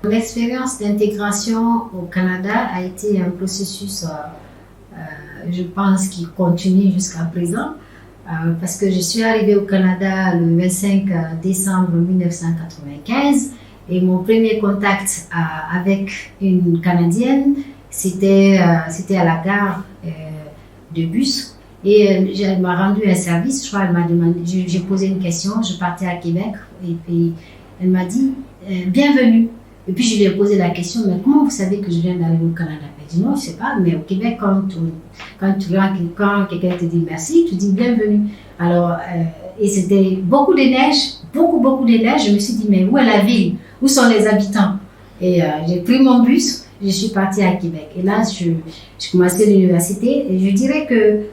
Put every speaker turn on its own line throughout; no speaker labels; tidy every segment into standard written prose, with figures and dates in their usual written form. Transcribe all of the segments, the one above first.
L'expérience d'intégration au Canada a été un processus, je pense, qui continue jusqu'à présent, parce que je suis arrivée au Canada le 25 décembre 1995 et mon premier contact avec une Canadienne, c'était à la gare de bus. Et elle m'a rendu un service, je crois, elle m'a demandé, j'ai posé une question, je partais à Québec, et puis elle m'a dit bienvenue. Et puis je lui ai posé la question, mais comment vous savez que je viens d'arriver au Canada? Elle dit non, je ne sais pas, mais au Québec, quand quelqu'un te dit merci, tu dis bienvenue. Alors, et c'était beaucoup de neige, beaucoup de neige. Je me suis dit, mais où est la ville? Où sont les habitants? Et j'ai pris mon bus, je suis partie à Québec. Et là, je commençais l'université et je dirais que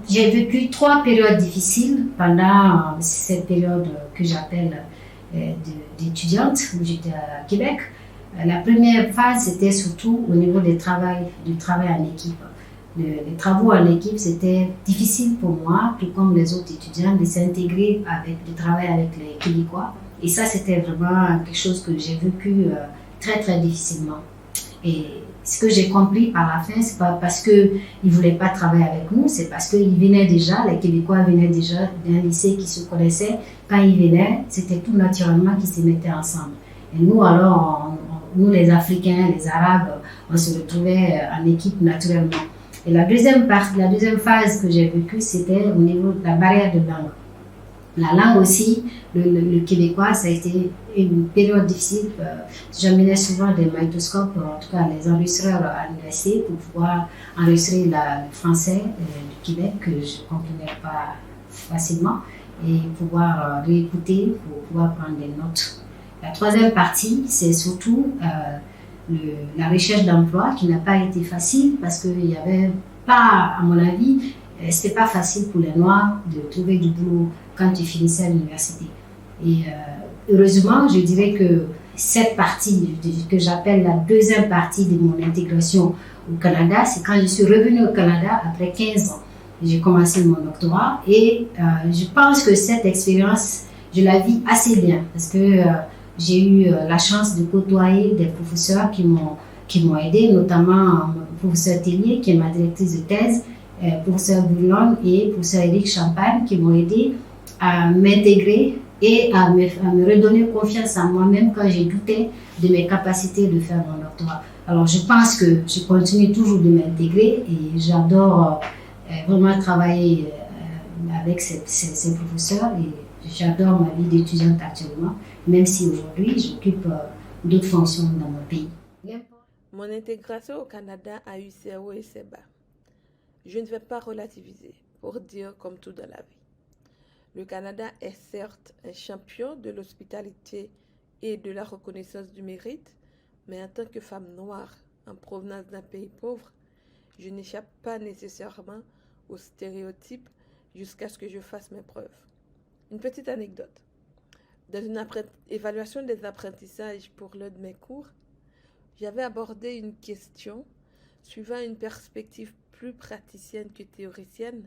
j'ai vécu 3 périodes difficiles pendant cette période que j'appelle d'étudiante, où j'étais à Québec. La première phase, c'était surtout au niveau du travail en équipe. Les travaux en équipe, c'était difficile pour moi, tout comme les autres étudiants, de s'intégrer de travailler avec les Québécois. Et ça, c'était vraiment quelque chose que j'ai vécu très difficilement. Et ce que j'ai compris par la fin, c'est pas parce qu'ils ne voulaient pas travailler avec nous, c'est parce qu'ils venaient déjà, les Québécois venaient déjà d'un lycée qui se connaissait. Quand ils venaient, c'était tout naturellement qu'ils se mettaient ensemble. Et nous, alors, nous les Africains, les Arabes, on se retrouvait en équipe naturellement. Et la deuxième phase que j'ai vécue, c'était au niveau de la barrière de langue. La langue aussi, le québécois, ça a été une période difficile. J'amenais souvent des magnétoscopes, en tout cas les enregistreurs à l'université, pour pouvoir enregistrer le français du Québec, que je ne comprenais pas facilement, et pouvoir réécouter pour pouvoir prendre des notes. La troisième partie, c'est surtout la recherche d'emploi qui n'a pas été facile parce qu'il n'y avait pas, à mon avis, c'était pas facile pour les Noirs de trouver du boulot quand ils finissaient à l'université. Et heureusement, je dirais que cette partie que j'appelle la deuxième partie de mon intégration au Canada, c'est quand je suis revenue au Canada après 15 ans. J'ai commencé mon doctorat et je pense que cette expérience, je la vis assez bien parce que j'ai eu la chance de côtoyer des professeurs qui m'ont aidé, notamment le professeur Tellier, qui est ma directrice de thèse, professeur Bourlon et professeur Éric Champagne, qui m'ont aidé à m'intégrer et à me redonner confiance en moi-même quand j'ai douté de mes capacités de faire mon doctorat. Alors je pense que je continue toujours de m'intégrer et j'adore vraiment travailler avec ces professeurs et j'adore ma vie d'étudiante actuellement, même si aujourd'hui j'occupe d'autres fonctions dans mon pays.
Mon intégration au Canada a eu ses hauts et ses bas. Je ne vais pas relativiser, pour dire comme tout dans la vie. Le Canada est certes un champion de l'hospitalité et de la reconnaissance du mérite, mais en tant que femme noire en provenance d'un pays pauvre, je n'échappe pas nécessairement aux stéréotypes jusqu'à ce que je fasse mes preuves. Une petite anecdote. Dans une évaluation des apprentissages pour l'un de mes cours, j'avais abordé une question suivant une perspective plus praticienne que théoricienne,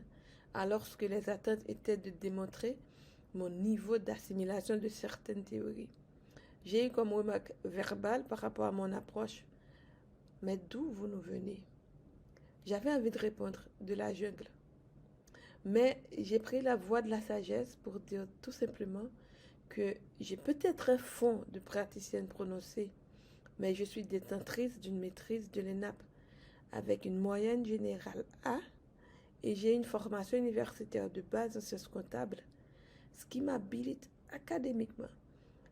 alors que les attentes étaient de démontrer mon niveau d'assimilation de certaines théories. J'ai eu comme remarque verbale par rapport à mon approche. Mais d'où vous nous venez? J'avais envie de répondre de la jungle. Mais j'ai pris la voie de la sagesse pour dire tout simplement que j'ai peut-être un fond de praticienne prononcée, mais je suis détentrice d'une maîtrise de l'ENAP avec une moyenne générale A et j'ai une formation universitaire de base en sciences comptables, ce qui m'habilite académiquement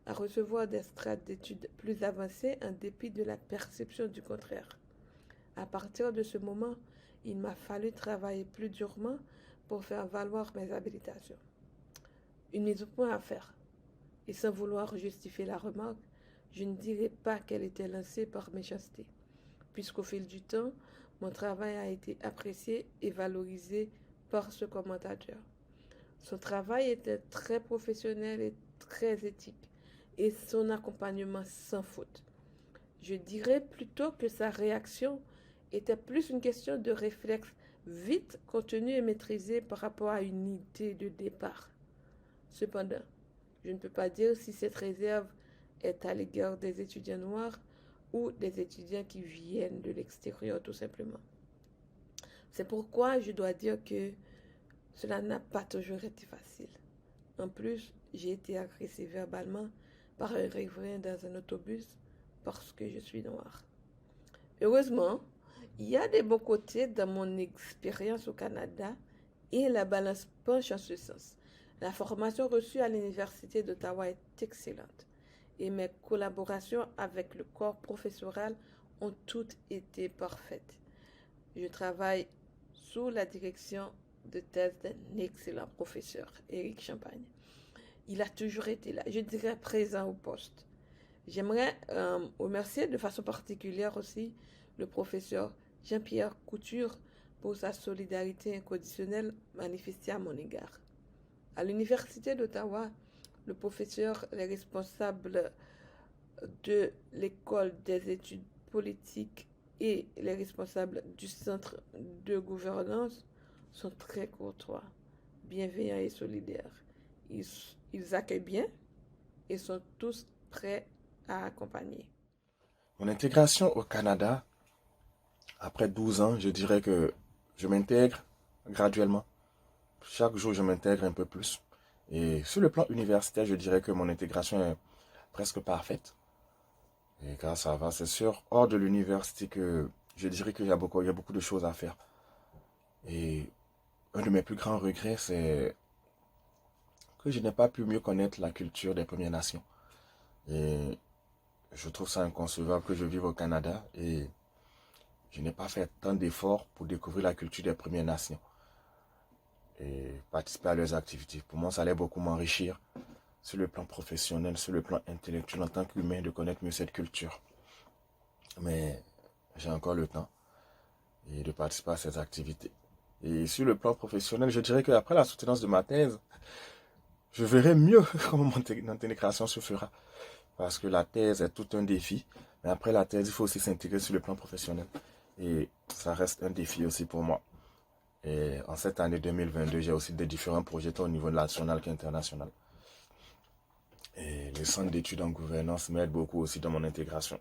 à recevoir des strates d'études plus avancées en dépit de la perception du contraire. À partir de ce moment, il m'a fallu travailler plus durement pour faire valoir mes habilitations. Une mise au point à faire. Et sans vouloir justifier la remarque, je ne dirais pas qu'elle était lancée par méchanceté, puisqu'au fil du temps, mon travail a été apprécié et valorisé par ce commentateur. Son travail était très professionnel et très éthique, et son accompagnement sans faute. Je dirais plutôt que sa réaction était plus une question de réflexe vite contenu et maîtrisé par rapport à une idée de départ. Cependant, je ne peux pas dire si cette réserve est à l'égard des étudiants noirs ou des étudiants qui viennent de l'extérieur tout simplement. C'est pourquoi je dois dire que cela n'a pas toujours été facile. En plus, j'ai été agressée verbalement par un riverain dans un autobus parce que je suis noire. Heureusement, il y a des bons côtés dans mon expérience au Canada et la balance penche en ce sens. La formation reçue à l'Université d'Ottawa est excellente et mes collaborations avec le corps professoral ont toutes été parfaites. Je travaille sous la direction de thèse d'un excellent professeur, Éric Champagne. Il a toujours été là, je dirais présent au poste. J'aimerais remercier de façon particulière aussi le professeur Jean-Pierre Couture pour sa solidarité inconditionnelle manifestée à mon égard. À l'Université d'Ottawa, le professeur est responsable de l'école des études politiques et les responsables du centre de gouvernance sont très courtois, bienveillants et solidaires. Ils accueillent bien et sont tous prêts à accompagner.
Mon intégration au Canada, après 12 ans, je dirais que je m'intègre graduellement. Chaque jour, je m'intègre un peu plus. Et sur le plan universitaire, je dirais que mon intégration est presque parfaite. Et quand ça va, c'est sûr, hors de l'université, que je dirais qu'il y a beaucoup de choses à faire. Et un de mes plus grands regrets, c'est que je n'ai pas pu mieux connaître la culture des Premières Nations. Et je trouve ça inconcevable que je vive au Canada et je n'ai pas fait tant d'efforts pour découvrir la culture des Premières Nations et participer à leurs activités. Pour moi, ça allait beaucoup m'enrichir sur le plan professionnel, sur le plan intellectuel, en tant qu'humain, de connaître mieux cette culture. Mais j'ai encore le temps et de participer à ces activités. Et sur le plan professionnel, je dirais qu'après la soutenance de ma thèse, je verrai mieux comment mon intégration se fera. Parce que la thèse est tout un défi. Mais après la thèse, il faut aussi s'intégrer sur le plan professionnel. Et ça reste un défi aussi pour moi. Et en cette année 2022, j'ai aussi des différents projets tant au niveau national qu'international. Et les centres d'études en gouvernance m'aident beaucoup aussi dans mon intégration.